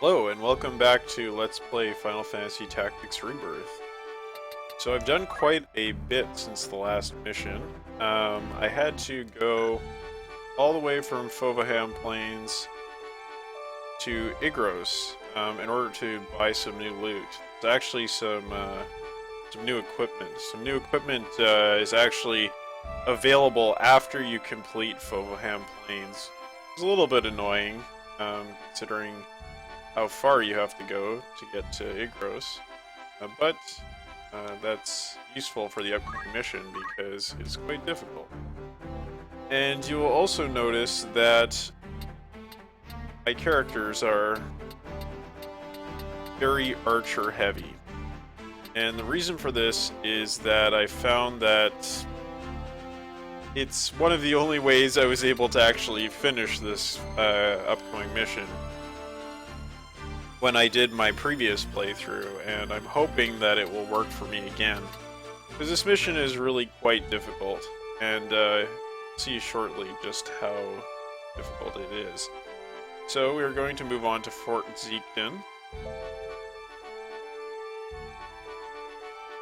Hello and welcome back to Let's Play Final Fantasy Tactics Rebirth. So I've done quite a bit since the last mission. I had to go all the way from Fovaham Plains to Igros in order to buy some new loot. It's actually some new equipment. Some new equipment is actually available after you complete Fovaham Plains. It's a little bit annoying, considering how far you have to go to get to Igros, but that's useful for the upcoming mission because it's quite difficult. And you will also notice that my characters are very archer heavy. And the reason for this is that I found that it's one of the only ways I was able to actually finish this upcoming mission when I did my previous playthrough, and I'm hoping that it will work for me again. Because this mission is really quite difficult, and see shortly just how difficult it is. So we're going to move on to Fort Zeakden.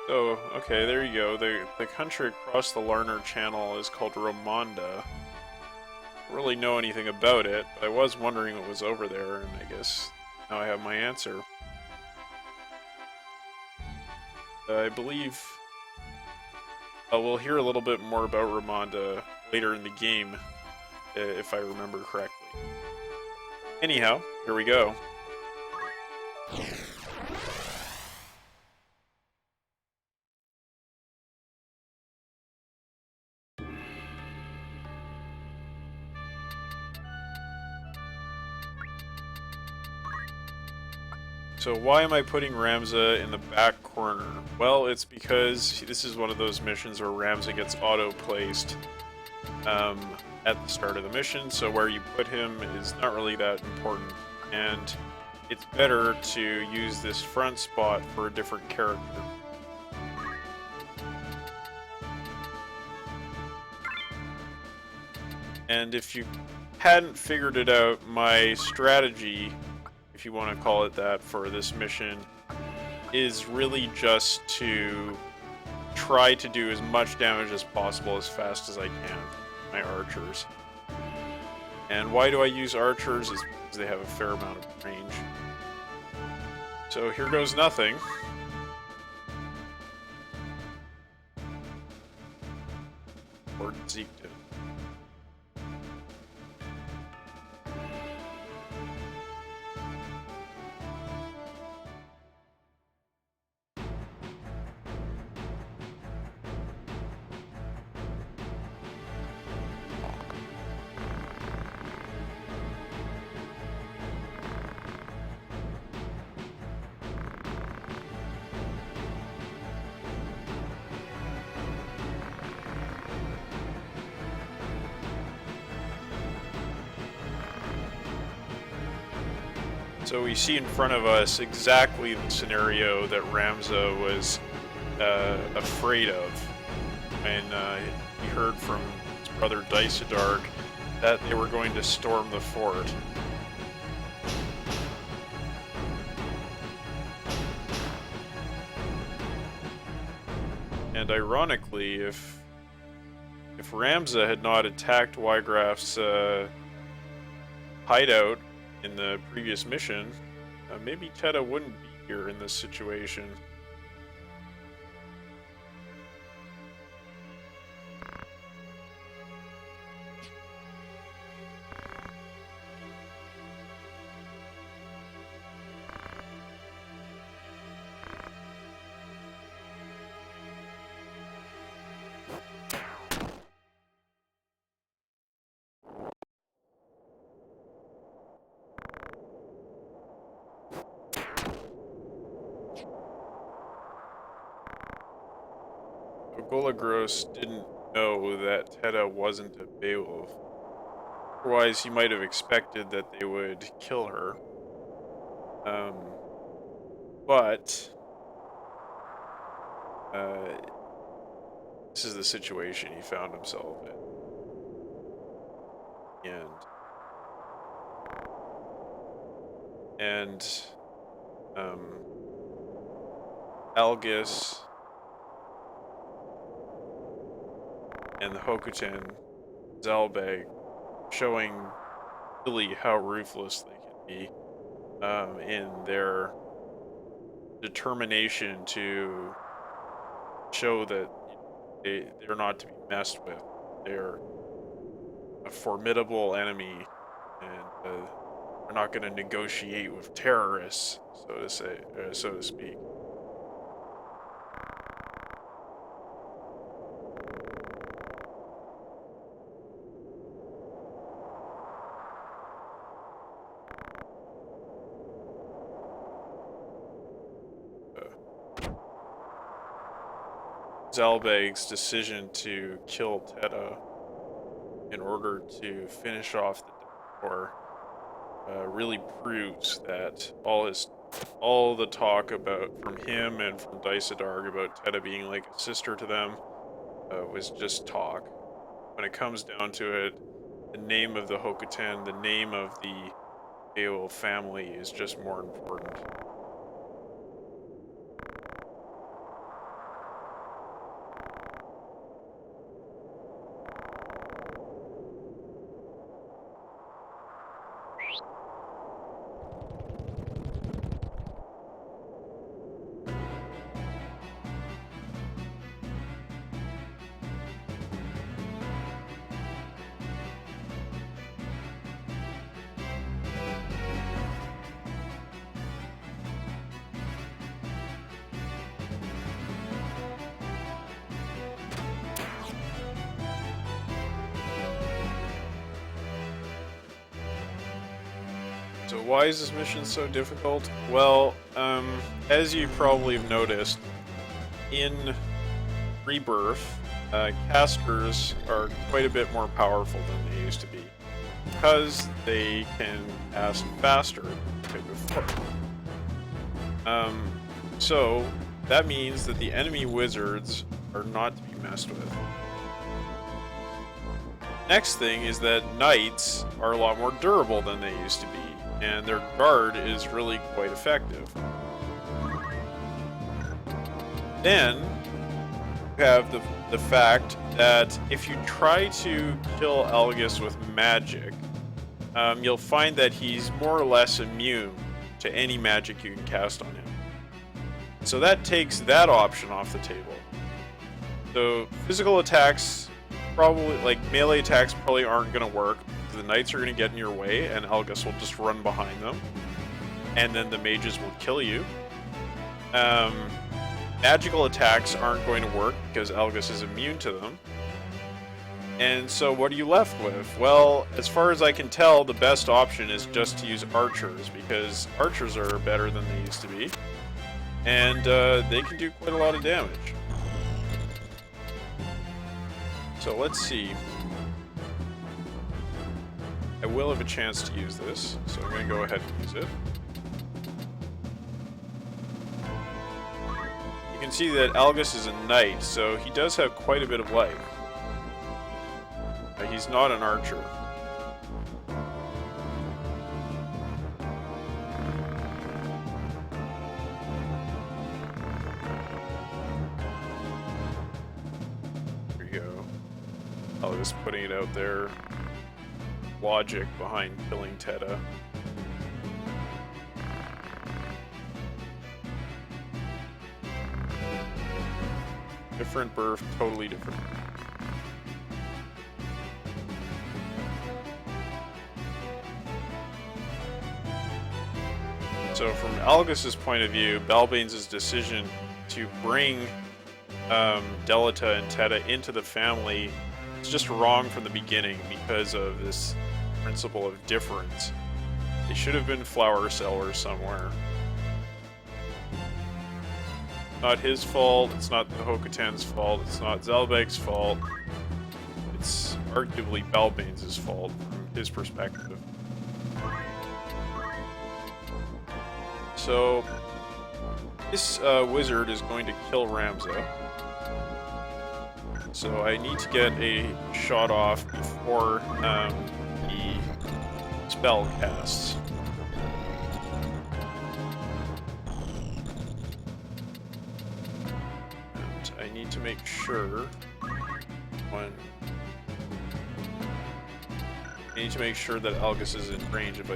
So, okay, there you go. The country across the Larner Channel is called Ramonda. I don't really know anything about it, but I was wondering what was over there, and I guess now I have my answer. I believe we'll hear a little bit more about Ramonda later in the game, if I remember correctly. Anyhow, here we go. So why am I putting Ramza in the back corner? Well, it's because this is one of those missions where Ramza gets auto-placed at the start of the mission, so where you put him is not really that important, and it's better to use this front spot for a different character. And if you hadn't figured it out, my strategy, if you want to call it that, for this mission is really just to try to do as much damage as possible as fast as I can with my archers. And why do I use archers? Is because they have a fair amount of range. So here goes nothing. Or Zeakden. So we see in front of us exactly the scenario that Ramza was afraid of when he heard from his brother Dysadark that they were going to storm the fort. And ironically, if Ramza had not attacked Wygraf's hideout in the previous mission, maybe Teta wouldn't be here in this situation. Golagros didn't know that Teta wasn't a Beowulf. Otherwise, he might have expected that they would kill her. But this is the situation he found himself in. and Algus and the Hokuten Zalbag, showing really how ruthless they can be in their determination to show that they're not to be messed with. They're a formidable enemy, and they're not going to negotiate with terrorists, so to speak. Zalbag's decision to kill Teta in order to finish off the war really proves that all the talk about from him and from Daisadarg about Teta being like a sister to them was just talk. When it comes down to it, the name of the Hokuten, the name of the Aol family is just more important. So why is this mission so difficult? Well, as you probably have noticed, in Rebirth, casters are quite a bit more powerful than they used to be, because they can cast faster than they could before. So that means that the enemy wizards are not to be messed with. Next thing is that knights are a lot more durable than they used to be, and their guard is really quite effective. Then you have the fact that if you try to kill Algus with magic, you'll find that he's more or less immune to any magic you can cast on him. So that takes that option off the table. So physical attacks, probably, like melee attacks, probably aren't going to work. The knights are going to get in your way, and Algus will just run behind them, and then the mages will kill you. Magical attacks aren't going to work because Algus is immune to them. And so what are you left with? Well, as far as I can tell, the best option is just to use archers, because archers are better than they used to be, and they can do quite a lot of damage. So let's see. I will have a chance to use this, so I'm going to go ahead and use it. You can see that Algus is a knight, so he does have quite a bit of life. He's not an archer. There you go. Algus putting it out there. Logic behind killing Teta. Different birth, totally different. So from Algus's point of view, Balbane's decision to bring Delita and Teta into the family is just wrong from the beginning because of this principle of difference. They should have been flower sellers somewhere. Not his fault, it's not the Hokuten's fault, it's not Zalbag's fault. It's arguably Balbane's fault from his perspective. So, this wizard is going to kill Ramza. So I need to get a shot off before the spell casts. need to make sure I need to make sure that Algus is in range if I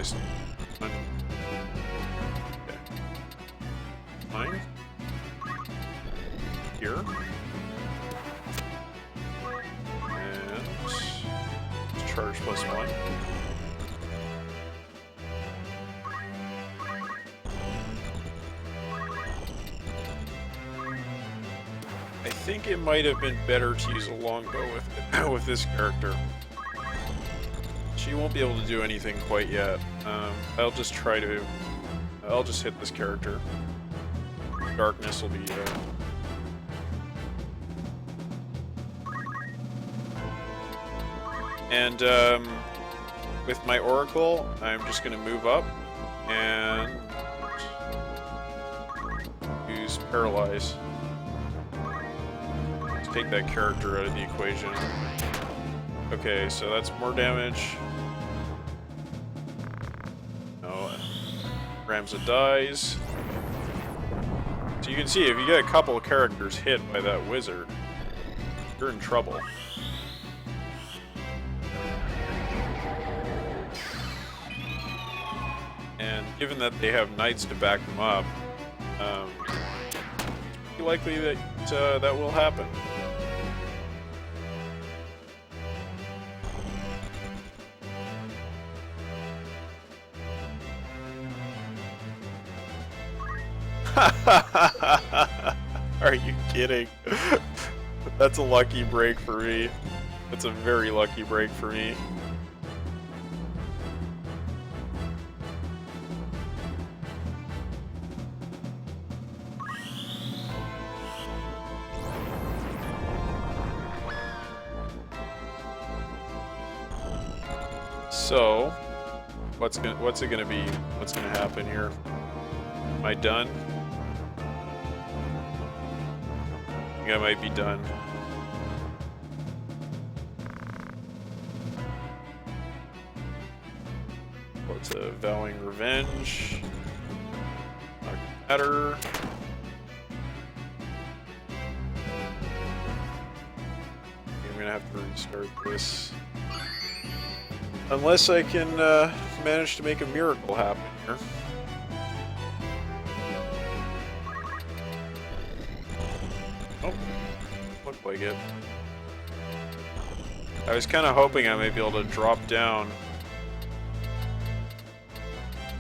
okay. Fine. Here. And charge +1. I think it might have been better to use a longbow with this character. She won't be able to do anything quite yet. I'll just hit this character. Darkness will be And with my Oracle, I'm just going to move up and use Paralyze. Let's take that character out of the equation. Okay, so that's more damage. No, Ramza dies. So you can see, if you get a couple of characters hit by that wizard, you're in trouble. And given that they have knights to back them up, it's likely that that will happen. Are you kidding? That's a lucky break for me. That's a very lucky break for me. So, what's it gonna be? What's gonna happen here? Am I done? I think I might be done. What's a vowing revenge? Not gonna matter. I'm gonna have to restart this. Unless I can manage to make a miracle happen here. Oh, looked like it. I was kind of hoping I might be able to drop down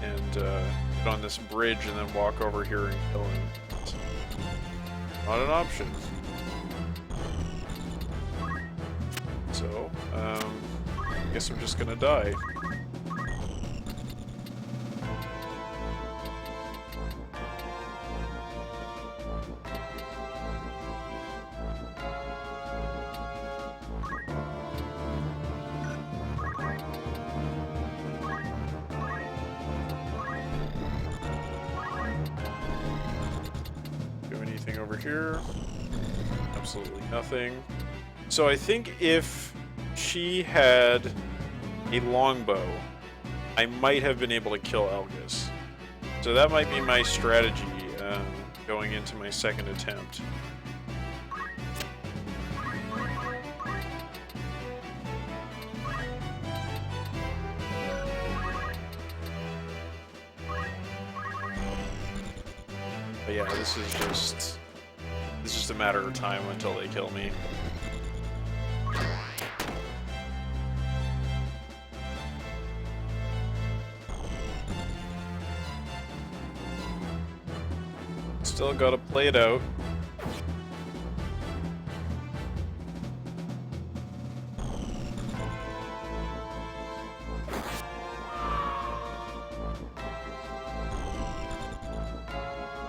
and get on this bridge and then walk over here and kill him. Not an option. So, I guess I'm just gonna die. Do anything over here? Absolutely nothing. So I think if she had a longbow, I might have been able to kill Algus. So that might be my strategy going into my second attempt. But yeah, this is just a matter of time until they kill me. Still gotta play it out.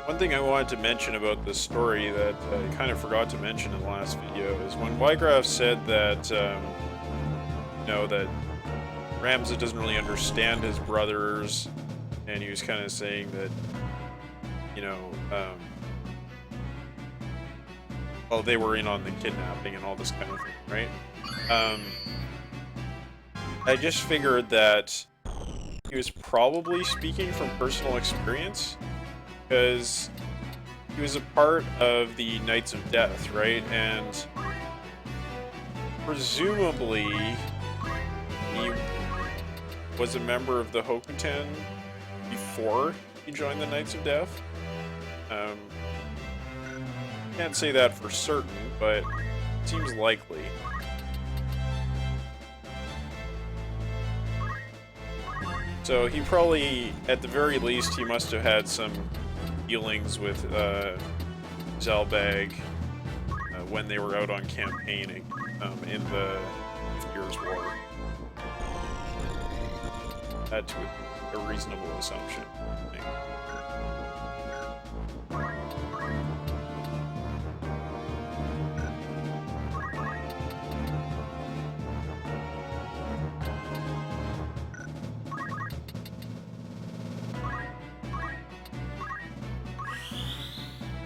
One thing I wanted to mention about this story that I kind of forgot to mention in the last video is when Wygraf said that, you know, that Ramza doesn't really understand his brothers, and he was kind of saying that, you know, well, they were in on the kidnapping and all this kind of thing, right? I just figured that he was probably speaking from personal experience, because he was a part of the Knights of Death, right? And presumably he was a member of the Hokuten before he joined the Knights of Death. Can't say that for certain, but it seems likely. So he probably, at the very least, he must have had some dealings with Zalbag when they were out on campaigning in the Years' War. That's a reasonable assumption, I think.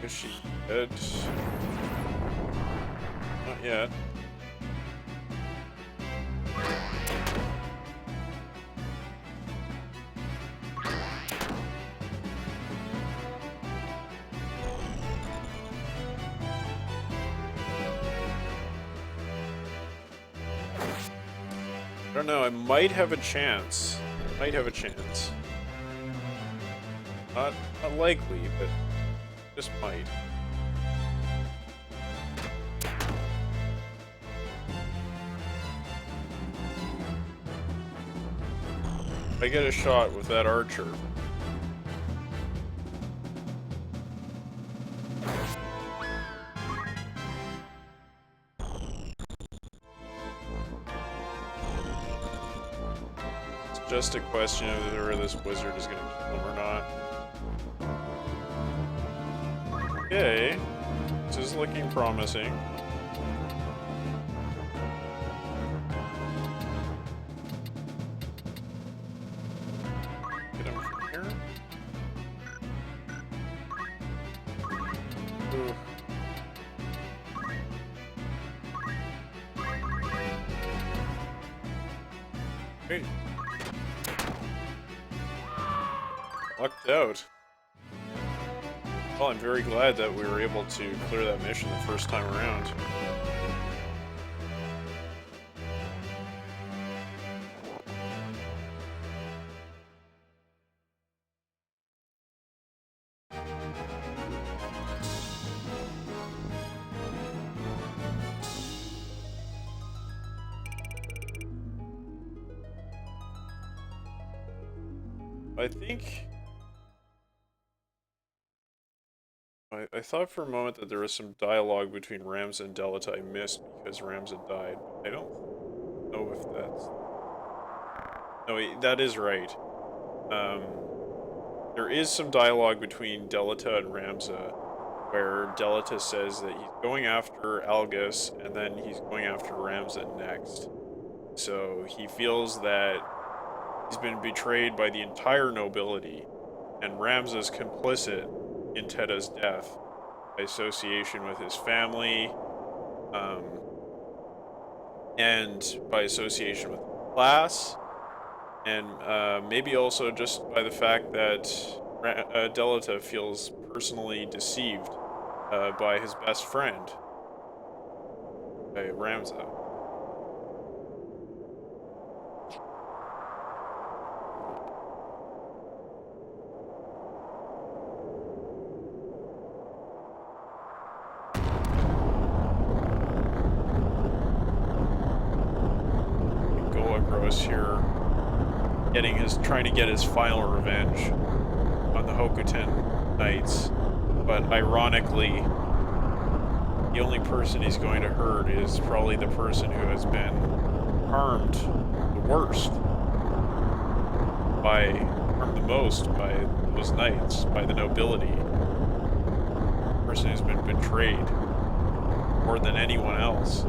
Is she dead? Not yet. I don't know, I might have a chance. Might have a chance. Not likely, but just might. I get a shot with that archer. It's just a question of whether this wizard is going to kill him or not. Okay, this is looking promising. Get him from here. Ooh. Hey. Lucked out. Well, I'm very glad that we were able to clear that mission the first time around. I think... I thought for a moment that there was some dialogue between Ramza and Delita I missed because Ramza died. I don't know if that's... No, that is right. There is some dialogue between Delita and Ramza where Delita says that he's going after Algus and then he's going after Ramza next. So he feels that he's been betrayed by the entire nobility and Ramza's complicit in Tedda's death by association with his family, and by association with the class, and maybe also just by the fact that Delita feels personally deceived by his best friend, by Ramza. Here, trying to get his final revenge on the Hokuten Knights, but ironically, the only person he's going to hurt is probably the person who has been harmed the worst, harmed the most by those knights, by the nobility. The person who's been betrayed more than anyone else.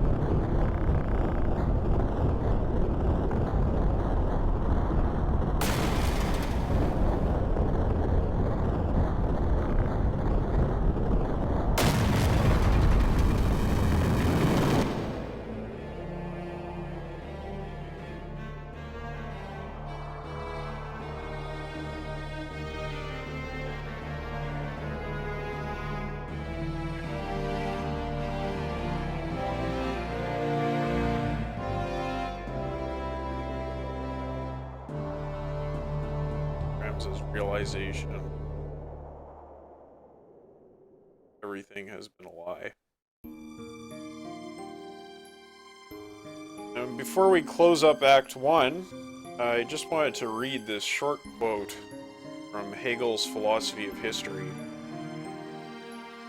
Delita's realization. Everything has been a lie. And before we close up Act 1, I just wanted to read this short quote from Hegel's Philosophy of History.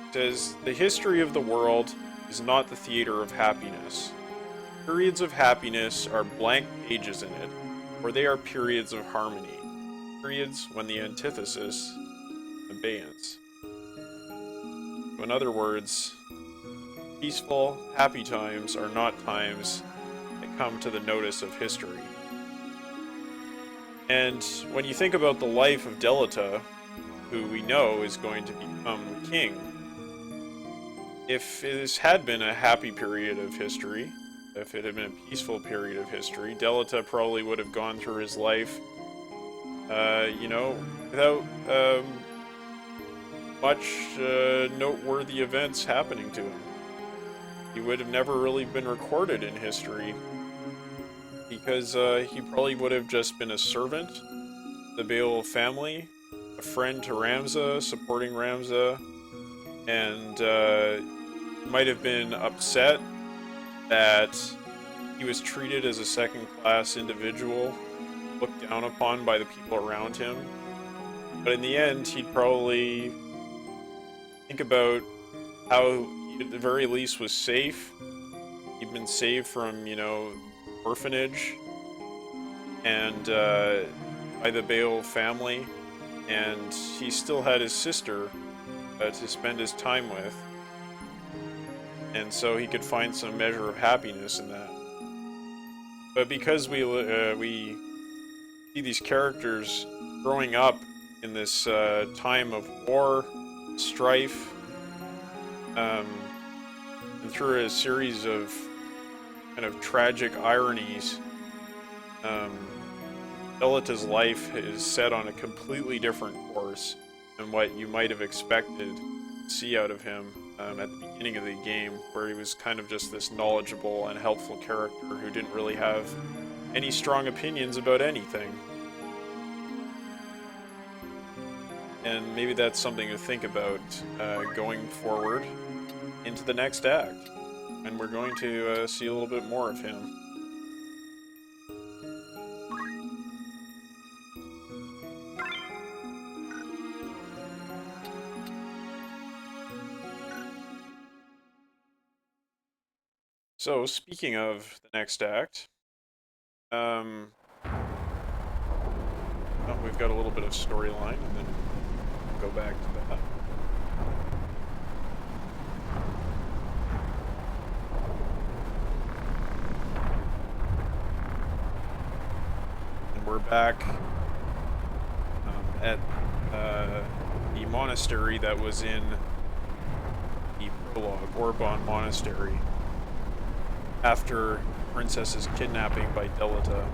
It says, "The history of the world is not the theater of happiness. Periods of happiness are blank pages in it, or they are periods of harmony, periods when the antithesis abeyance." So in other words, peaceful, happy times are not times that come to the notice of history. And when you think about the life of Delita, who we know is going to become king, if this had been a happy period of history, if it had been a peaceful period of history, Delita probably would have gone through his life, without much noteworthy events happening to him. He would have never really been recorded in history, because he probably would have just been a servant, the Beowulf family, a friend to Ramza, supporting Ramza, and might have been upset that he was treated as a second-class individual, looked down upon by the people around him. But in the end, he'd probably think about how he at the very least was safe. He'd been saved from, orphanage, and by the Beowulf family, and he still had his sister to spend his time with, and so he could find some measure of happiness in that. But because we see these characters growing up in this time of war, strife, and through a series of kind of tragic ironies, Delita's life is set on a completely different course than what you might have expected to see out of him at the beginning of the game, where he was kind of just this knowledgeable and helpful character who didn't really have any strong opinions about anything. And maybe that's something to think about going forward into the next act. And we're going to see a little bit more of him. So, speaking of the next act, we've got a little bit of storyline, and then we'll go back to that. And we're back at the monastery that was in the prologue, Orban Monastery, after Princess's kidnapping by Delita.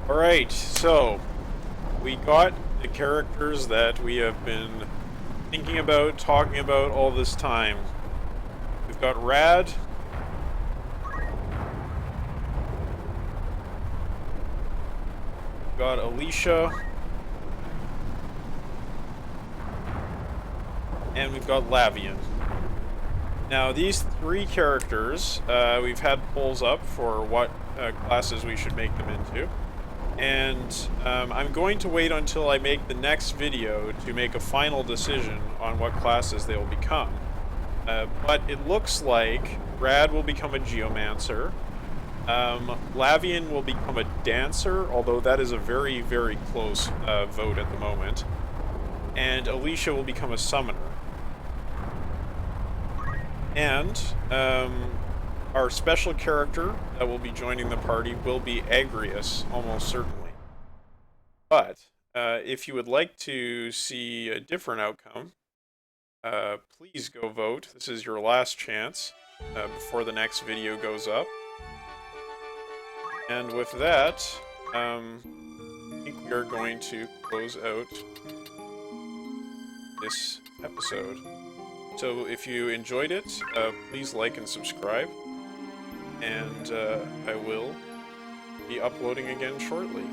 Alright, so we got the characters that we have been thinking about, talking about all this time. We've got Rad. We've got Alicia. And we've got Lavian. Now, these three characters, we've had polls up for what classes we should make them into. And I'm going to wait until I make the next video to make a final decision on what classes they will become. But it looks like Rad will become a Geomancer. Lavian will become a Dancer, although that is a very, very close vote at the moment. And Alicia will become a Summoner. And our special character that will be joining the party will be Agrius, almost certainly. But if you would like to see a different outcome, please go vote. This is your last chance before the next video goes up. And with that, I think we are going to close out this episode. So if you enjoyed it, please like and subscribe, and I will be uploading again shortly.